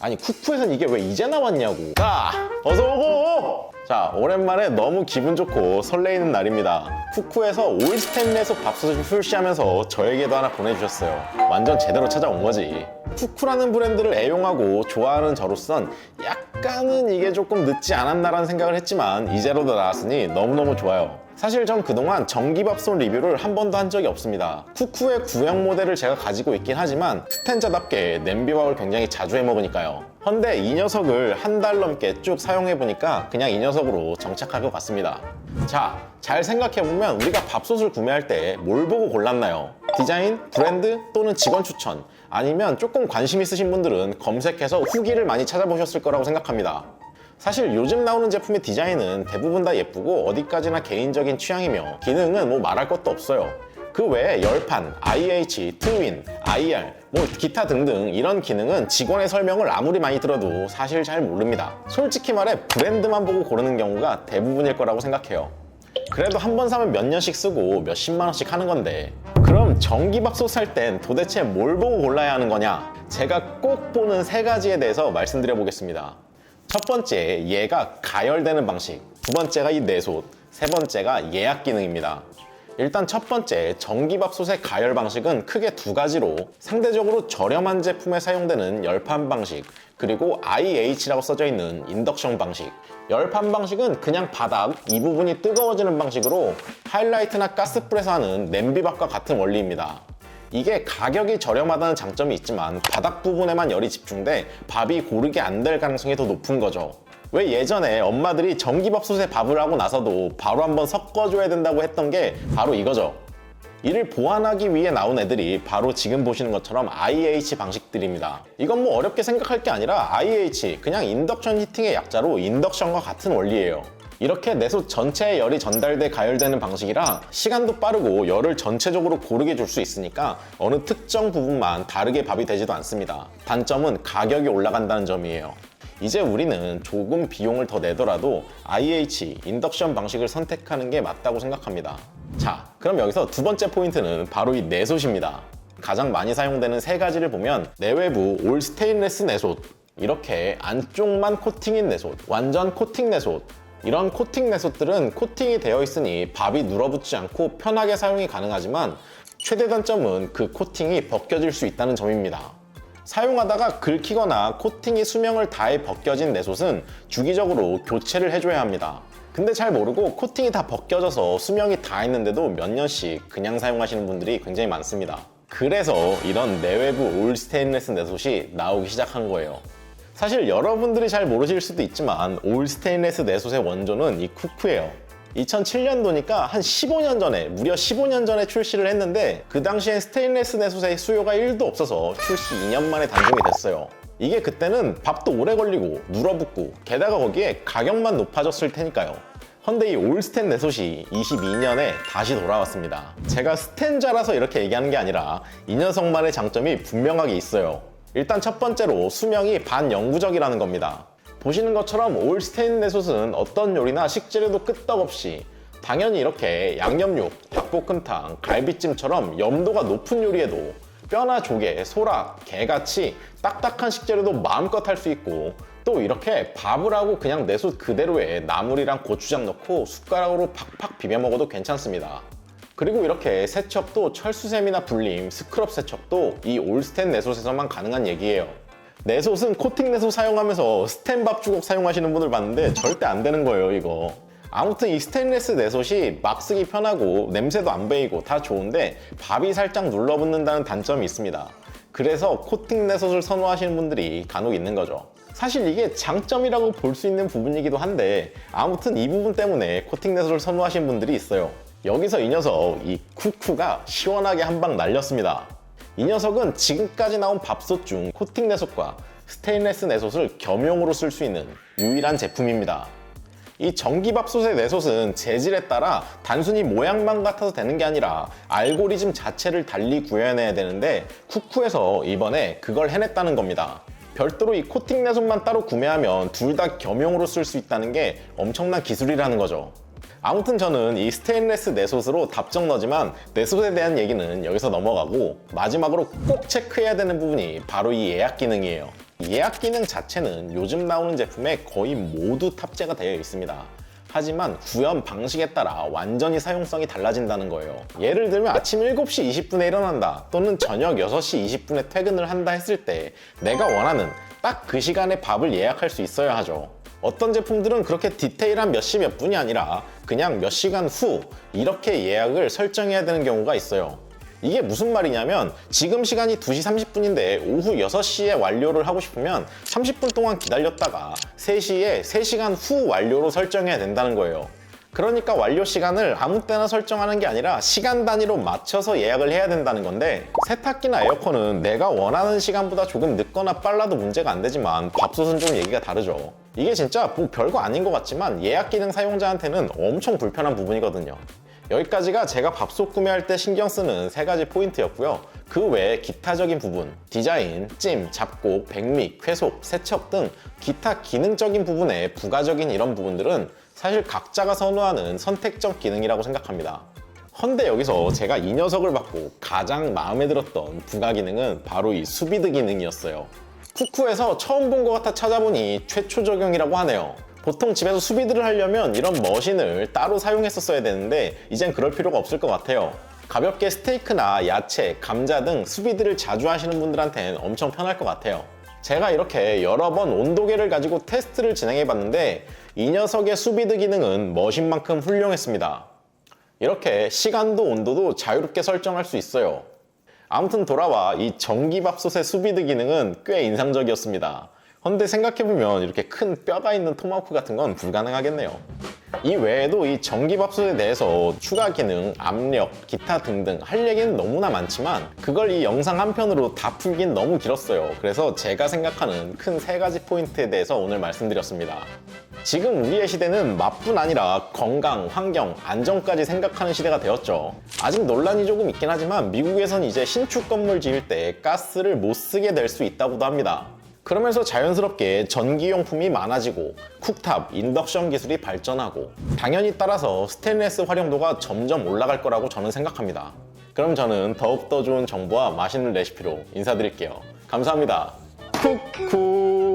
아니 쿠쿠에선 이게 왜 이제 나왔냐고. 자, 어서 오고! 자, 오랜만에 너무 기분 좋고 설레이는 날입니다. 쿠쿠에서 올 스테인레스 밥솥을 출시하면서 저에게도 하나 보내주셨어요. 완전 제대로 찾아온 거지. 쿠쿠라는 브랜드를 애용하고 좋아하는 저로선 약간은 이게 조금 늦지 않았나라는 생각을 했지만 이제라도 나왔으니 너무너무 좋아요. 사실 전 그동안 전기밥솥 리뷰를 한 번도 한 적이 없습니다. 쿠쿠의 구형 모델을 제가 가지고 있긴 하지만 스탠자답게 냄비밥을 굉장히 자주 해먹으니까요. 헌데 이 녀석을 한 달 넘게 쭉 사용해보니까 그냥 이 녀석으로 정착할 것 같습니다. 자, 잘 생각해보면 우리가 밥솥을 구매할 때 뭘 보고 골랐나요? 디자인, 브랜드 또는 직원 추천, 아니면 조금 관심 있으신 분들은 검색해서 후기를 많이 찾아보셨을 거라고 생각합니다. 사실 요즘 나오는 제품의 디자인은 대부분 다 예쁘고 어디까지나 개인적인 취향이며 기능은 뭐 말할 것도 없어요. 그 외에 열판, IH, 트윈, IR, 뭐 기타 등등 이런 기능은 직원의 설명을 아무리 많이 들어도 사실 잘 모릅니다. 솔직히 말해 브랜드만 보고 고르는 경우가 대부분일 거라고 생각해요. 그래도 한 번 사면 몇 년씩 쓰고 몇십만 원씩 하는 건데 그럼 전기밥솥 살 땐 도대체 뭘 보고 골라야 하는 거냐? 제가 꼭 보는 세 가지에 대해서 말씀드려 보겠습니다. 첫 번째, 얘가 가열되는 방식. 두 번째가 이 내솥. 세 번째가 예약 기능입니다. 일단 첫 번째, 전기밥솥의 가열 방식은 크게 두 가지로 상대적으로 저렴한 제품에 사용되는 열판 방식, 그리고 IH라고 써져 있는 인덕션 방식. 열판 방식은 그냥 바닥 이 부분이 뜨거워지는 방식으로 하이라이트나 가스불에서 하는 냄비밥과 같은 원리입니다. 이게 가격이 저렴하다는 장점이 있지만 바닥 부분에만 열이 집중돼 밥이 고르게 안 될 가능성이 더 높은 거죠. 왜 예전에 엄마들이 전기밥솥에 밥을 하고 나서도 바로 한번 섞어줘야 된다고 했던 게 바로 이거죠. 이를 보완하기 위해 나온 애들이 바로 지금 보시는 것처럼 IH 방식들입니다. 이건 뭐 어렵게 생각할 게 아니라 IH, 그냥 인덕션 히팅의 약자로 인덕션과 같은 원리예요. 이렇게 내솥 전체에 열이 전달돼 가열되는 방식이라 시간도 빠르고 열을 전체적으로 고르게 줄 수 있으니까 어느 특정 부분만 다르게 밥이 되지도 않습니다. 단점은 가격이 올라간다는 점이에요. 이제 우리는 조금 비용을 더 내더라도 IH, 인덕션 방식을 선택하는 게 맞다고 생각합니다. 자, 그럼 여기서 두 번째 포인트는 바로 이 내솥입니다. 가장 많이 사용되는 세 가지를 보면 내외부 올 스테인레스 내솥, 이렇게 안쪽만 코팅인 내솥, 완전 코팅 내솥, 이런 코팅 내솥들은 코팅이 되어 있으니 밥이 눌어붙지 않고 편하게 사용이 가능하지만 최대 단점은 그 코팅이 벗겨질 수 있다는 점입니다. 사용하다가 긁히거나 코팅이 수명을 다해 벗겨진 내솥은 주기적으로 교체를 해줘야 합니다. 근데 잘 모르고 코팅이 다 벗겨져서 수명이 다 있는데도 몇 년씩 그냥 사용하시는 분들이 굉장히 많습니다. 그래서 이런 내외부 올 스테인레스 내솥이 나오기 시작한 거예요. 사실 여러분들이 잘 모르실 수도 있지만 올 스테인레스 내솥의 원조는 이 쿠쿠예요. 2007년도니까 한 15년 전에, 무려 15년 전에 출시를 했는데 그 당시엔 스테인레스 내솥의 수요가 1도 없어서 출시 2년 만에 단종이 됐어요. 이게 그때는 밥도 오래 걸리고 눌어붙고 게다가 거기에 가격만 높아졌을 테니까요. 헌데 이 올스텐 내솥이 22년에 다시 돌아왔습니다. 제가 스텐자라서 이렇게 얘기하는 게 아니라 이 녀석만의 장점이 분명하게 있어요. 일단 첫 번째로 수명이 반영구적이라는 겁니다. 보시는 것처럼 올 스테인 내솥은 어떤 요리나 식재료도 끄떡없이 당연히 이렇게 양념육, 닭볶음탕, 갈비찜처럼 염도가 높은 요리에도 뼈나 조개, 소락, 게같이 딱딱한 식재료도 마음껏 할 수 있고 또 이렇게 밥을 하고 그냥 내솥 그대로에 나물이랑 고추장 넣고 숟가락으로 팍팍 비벼 먹어도 괜찮습니다. 그리고 이렇게 세척도 철수샘이나 불림, 스크럽 세척도 이 올스텐 내솥에서만 가능한 얘기예요. 내솥은 코팅 내솥 사용하면서 스텐밥 주걱 사용하시는 분들 봤는데 절대 안 되는 거예요, 이거. 아무튼 이 스테인레스 내솥이 막 쓰기 편하고 냄새도 안 배이고 다 좋은데 밥이 살짝 눌러붙는다는 단점이 있습니다. 그래서 코팅 내솥을 선호하시는 분들이 간혹 있는 거죠. 사실 이게 장점이라고 볼 수 있는 부분이기도 한데 아무튼 이 부분 때문에 코팅 내솥을 선호하시는 분들이 있어요. 여기서 이 녀석, 이 쿠쿠가 시원하게 한 방 날렸습니다. 이 녀석은 지금까지 나온 밥솥 중 코팅 내솥과 스테인레스 내솥을 겸용으로 쓸 수 있는 유일한 제품입니다. 이 전기밥솥의 내솥은 재질에 따라 단순히 모양만 같아서 되는 게 아니라 알고리즘 자체를 달리 구현해야 되는데 쿠쿠에서 이번에 그걸 해냈다는 겁니다. 별도로 이 코팅 내솥만 따로 구매하면 둘 다 겸용으로 쓸 수 있다는 게 엄청난 기술이라는 거죠. 아무튼 저는 이 스테인레스 내솥으로 답정 너지만 내솥에 대한 얘기는 여기서 넘어가고 마지막으로 꼭 체크해야 되는 부분이 바로 이 예약 기능이에요. 예약 기능 자체는 요즘 나오는 제품에 거의 모두 탑재가 되어 있습니다. 하지만 구현 방식에 따라 완전히 사용성이 달라진다는 거예요. 예를 들면 아침 7시 20분에 일어난다 또는 저녁 6시 20분에 퇴근을 한다 했을 때 내가 원하는 딱 그 시간에 밥을 예약할 수 있어야 하죠. 어떤 제품들은 그렇게 디테일한 몇 시 몇 분이 아니라 그냥 몇 시간 후 이렇게 예약을 설정해야 되는 경우가 있어요. 이게 무슨 말이냐면 지금 시간이 2시 30분인데 오후 6시에 완료를 하고 싶으면 30분 동안 기다렸다가 3시에 3시간 후 완료로 설정해야 된다는 거예요. 그러니까 완료 시간을 아무 때나 설정하는 게 아니라 시간 단위로 맞춰서 예약을 해야 된다는 건데, 세탁기나 에어컨은 내가 원하는 시간보다 조금 늦거나 빨라도 문제가 안 되지만 밥솥은 좀 얘기가 다르죠. 이게 진짜 뭐 별거 아닌 것 같지만 예약 기능 사용자한테는 엄청 불편한 부분이거든요. 여기까지가 제가 밥솥 구매할 때 신경 쓰는 3가지 포인트였고요. 그 외에 기타적인 부분, 디자인, 찜, 잡곡, 백믹, 쾌속, 세척 등 기타 기능적인 부분에 부가적인 이런 부분들은 사실 각자가 선호하는 선택적 기능이라고 생각합니다. 헌데 여기서 제가 이 녀석을 받고 가장 마음에 들었던 부가 기능은 바로 이 수비드 기능이었어요. 쿠쿠에서 처음 본 것 같아 찾아보니 최초 적용이라고 하네요. 보통 집에서 수비드를 하려면 이런 머신을 따로 사용했었어야 되는데 이젠 그럴 필요가 없을 것 같아요. 가볍게 스테이크나 야채, 감자 등 수비드를 자주 하시는 분들한테는 엄청 편할 것 같아요. 제가 이렇게 여러 번 온도계를 가지고 테스트를 진행해 봤는데 이 녀석의 수비드 기능은 머신만큼 훌륭했습니다. 이렇게 시간도 온도도 자유롭게 설정할 수 있어요. 아무튼 돌아와 이 전기밥솥의 수비드 기능은 꽤 인상적이었습니다. 근데 생각해보면 이렇게 큰 뼈가 있는 토마호크 같은 건 불가능하겠네요. 이 외에도 이 전기밥솥에 대해서 추가 기능, 압력, 기타 등등 할 얘기는 너무나 많지만 그걸 이 영상 한 편으로 다 풀긴 너무 길었어요. 그래서 제가 생각하는 큰 3가지 포인트에 대해서 오늘 말씀드렸습니다. 지금 우리의 시대는 맛뿐 아니라 건강, 환경, 안전까지 생각하는 시대가 되었죠. 아직 논란이 조금 있긴 하지만 미국에선 이제 신축 건물 지을 때 가스를 못 쓰게 될 수 있다고도 합니다. 그러면서 자연스럽게 전기용품이 많아지고 쿡탑, 인덕션 기술이 발전하고 당연히 따라서 스테인리스 활용도가 점점 올라갈 거라고 저는 생각합니다. 그럼 저는 더욱더 좋은 정보와 맛있는 레시피로 인사드릴게요. 감사합니다. 쿠쿠.